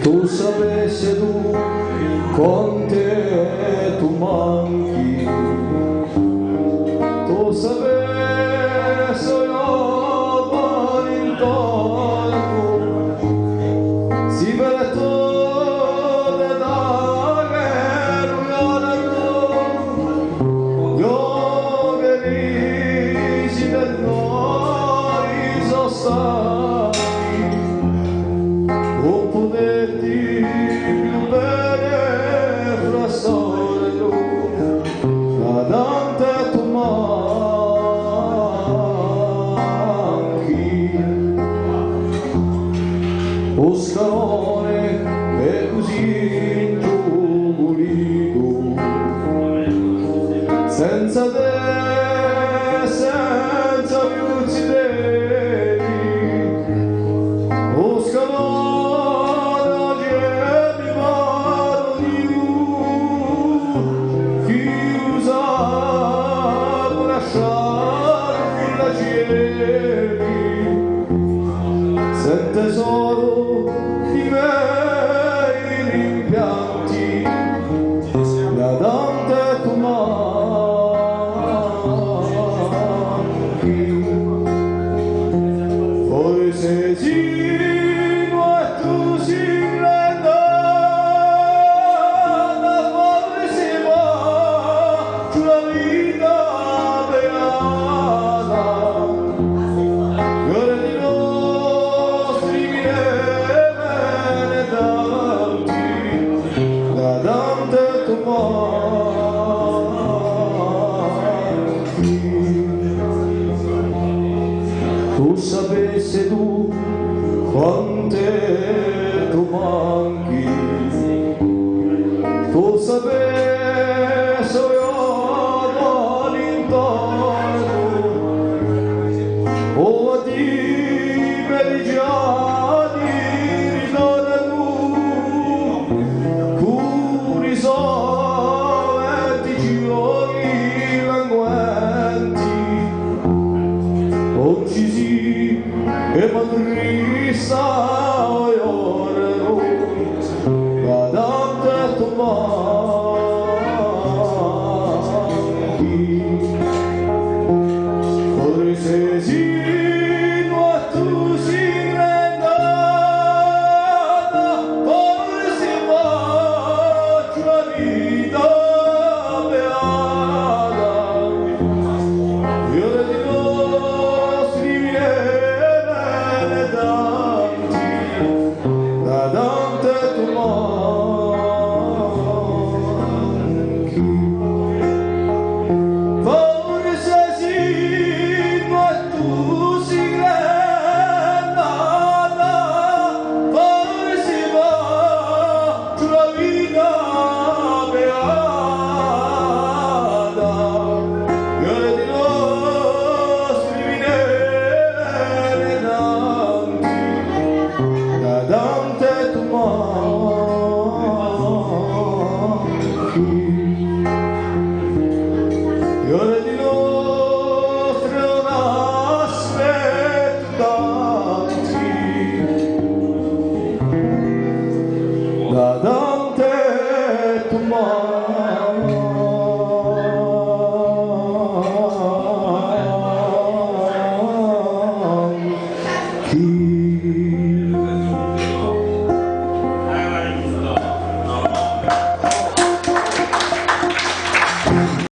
Tu sapessi tu con te tu manchi, tu sapessi io con il tolto, si per tu te da che non io che risi per noi sono stati, non potetti più bene fra solo la tante tu manchi, o scalone è così giù pulito, senza te, senza più ziteri, o scalone che mi parlo di lui, chiusa per lasciarmi la cieli, sente solo i miei rimpianti, la tante tu manchi, forse sì, ma tu si renda, forse va sulla vita beata, ora di nostri viene tanti, la tante tu manchi. Tu sapessi tu quante tu manchi, tu sapessi io con intorno, o a ti meridiani ritorno, curi soventi giorni languenti, oggi sì, e madrissa io la tante tu manchi, forse sì, ma tu si renda, forse faccio la vita beata, io di nostri viene tanti, la tante tu manchi, forse sì, ma tu si renda, forse va sulla vita beata, io di nostri viene tanti, la tante tu manchi, io di nostri non aspetto tanti, la tante tu manchi.